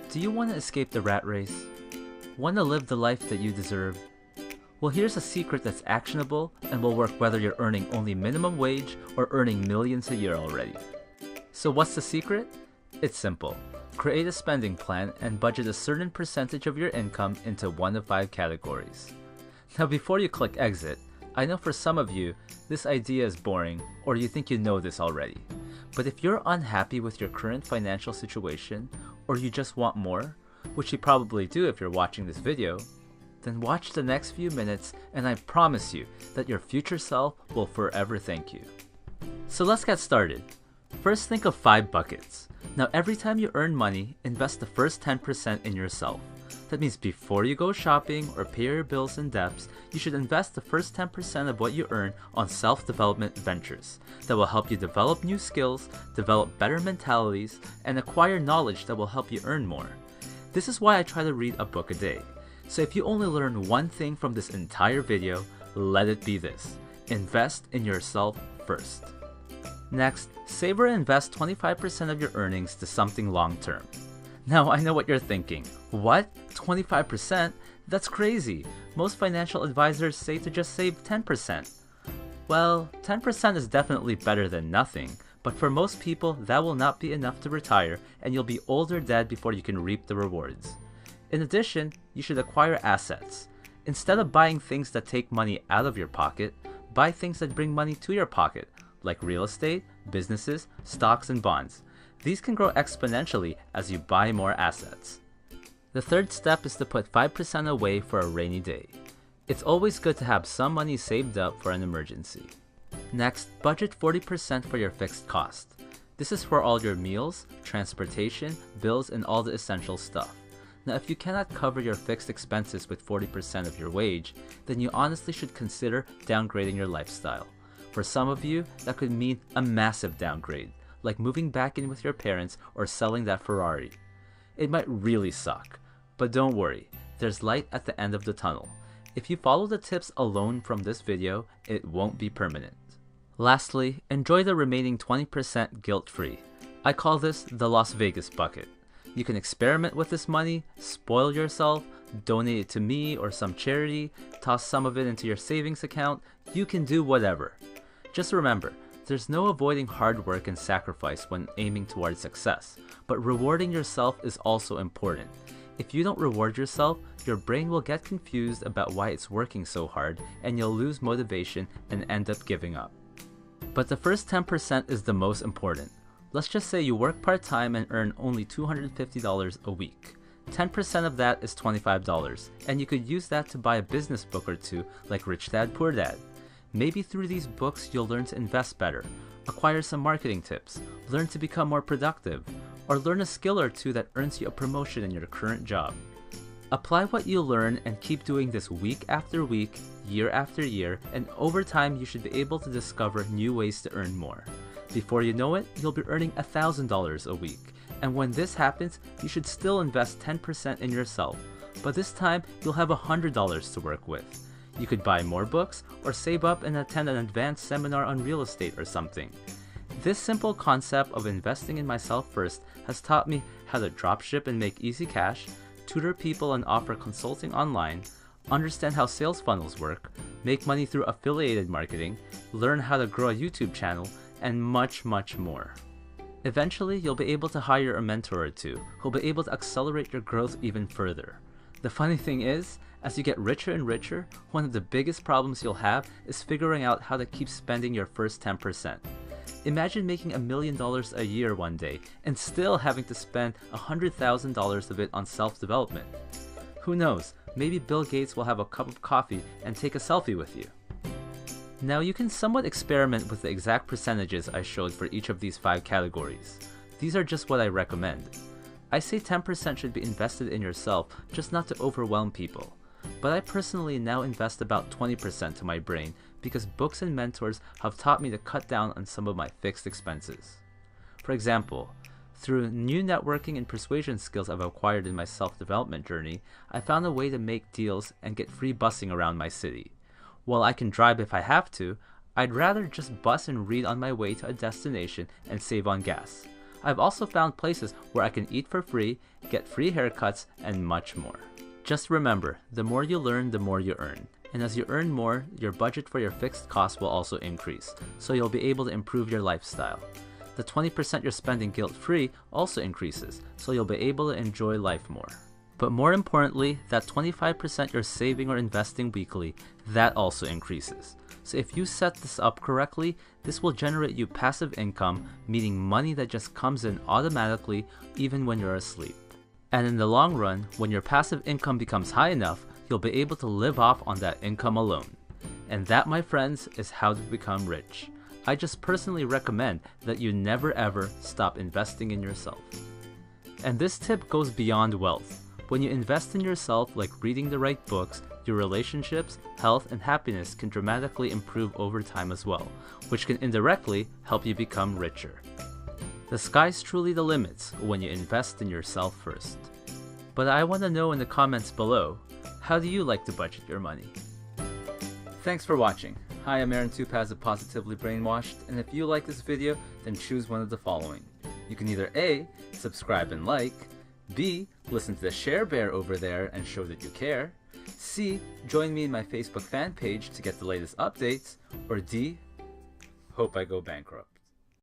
Do you want to escape the rat race? Want to live the life that you deserve? Well, here's a secret that's actionable and will work whether you're earning only minimum wage or earning millions a year already. So what's the secret? It's simple. Create a spending plan and budget a certain percentage of your income into one of 5 categories. Now before you click exit, I know for some of you, this idea is boring or you think you know this already. But if you're unhappy with your current financial situation or you just want more, which you probably do if you're watching this video, then watch the next few minutes and I promise you that your future self will forever thank you. So let's get started. First, think of 5 buckets. Now every time you earn money, invest the first 10% in yourself. That means before you go shopping or pay your bills and debts, you should invest the first 10% of what you earn on self-development ventures that will help you develop new skills, develop better mentalities, and acquire knowledge that will help you earn more. This is why I try to read a book a day. So if you only learn one thing from this entire video, let it be this: invest in yourself first. Next, save or invest 25% of your earnings to something long-term. Now I know what you're thinking. What? 25%? That's crazy. Most financial advisors say to just save 10%. Well, 10% is definitely better than nothing, but for most people that will not be enough to retire and you'll be old or dead before you can reap the rewards. In addition, you should acquire assets. Instead of buying things that take money out of your pocket, buy things that bring money to your pocket, like real estate, businesses, stocks, and bonds. These can grow exponentially as you buy more assets. The third step is to put 5% away for a rainy day. It's always good to have some money saved up for an emergency. Next, budget 40% for your fixed cost. This is for all your meals, transportation, bills, and all the essential stuff. Now, if you cannot cover your fixed expenses with 40% of your wage, then you honestly should consider downgrading your lifestyle. For some of you, that could mean a massive downgrade, like moving back in with your parents or selling that Ferrari. It might really suck, but don't worry, there's light at the end of the tunnel. If you follow the tips alone from this video, it won't be permanent. Lastly, enjoy the remaining 20% guilt-free. I call this the Las Vegas bucket. You can experiment with this money, spoil yourself, donate it to me or some charity, toss some of it into your savings account. You can do whatever. Just remember, there's no avoiding hard work and sacrifice when aiming towards success, but rewarding yourself is also important. If you don't reward yourself, your brain will get confused about why it's working so hard and you'll lose motivation and end up giving up. But the first 10% is the most important. Let's just say you work part-time and earn only $250 a week. 10% of that is $25, and you could use that to buy a business book or two like Rich Dad Poor Dad. Maybe through these books you'll learn to invest better, acquire some marketing tips, learn to become more productive, or learn a skill or two that earns you a promotion in your current job. Apply what you learn and keep doing this week after week, year after year, and over time you should be able to discover new ways to earn more. Before you know it, you'll be earning $1,000 a week. And when this happens, you should still invest 10% in yourself, but this time you'll have $100 to work with. You could buy more books or save up and attend an advanced seminar on real estate or something. This simple concept of investing in myself first has taught me how to dropship and make easy cash, tutor people and offer consulting online, understand how sales funnels work, make money through affiliated marketing, learn how to grow a YouTube channel, and much, much more. Eventually, you'll be able to hire a mentor or two who'll be able to accelerate your growth even further. The funny thing is, as you get richer and richer, one of the biggest problems you'll have is figuring out how to keep spending your first 10%. Imagine making $1 million a year one day and still having to spend $100,000 of it on self-development. Who knows, maybe Bill Gates will have a cup of coffee and take a selfie with you. Now you can somewhat experiment with the exact percentages I showed for each of these 5 categories. These are just what I recommend. I say 10% should be invested in yourself, just not to overwhelm people. But I personally now invest about 20% to my brain because books and mentors have taught me to cut down on some of my fixed expenses. For example, through new networking and persuasion skills I've acquired in my self-development journey, I found a way to make deals and get free busing around my city. While I can drive if I have to, I'd rather just bus and read on my way to a destination and save on gas. I've also found places where I can eat for free, get free haircuts, and much more. Just remember, the more you learn, the more you earn. And as you earn more, your budget for your fixed costs will also increase, so you'll be able to improve your lifestyle. The 20% you're spending guilt-free also increases, so you'll be able to enjoy life more. But more importantly, that 25% you're saving or investing weekly, that also increases. So if you set this up correctly, this will generate you passive income, meaning money that just comes in automatically even when you're asleep. And in the long run, when your passive income becomes high enough, you'll be able to live off on that income alone. And that, my friends, is how to become rich. I just personally recommend that you never ever stop investing in yourself. And this tip goes beyond wealth. When you invest in yourself, like reading the right books, your relationships, health, and happiness can dramatically improve over time as well, which can indirectly help you become richer. The sky's truly the limit when you invest in yourself first. But I want to know in the comments below, how do you like to budget your money? Thanks for watching. Hi, I'm Aaron Tupaz of Positively Brainwashed, and if you like this video, then choose one of the following. You can either A, subscribe and like, B, listen to the Share Bear over there and show that you care, C, join me in my Facebook fan page to get the latest updates, or D, hope I go bankrupt.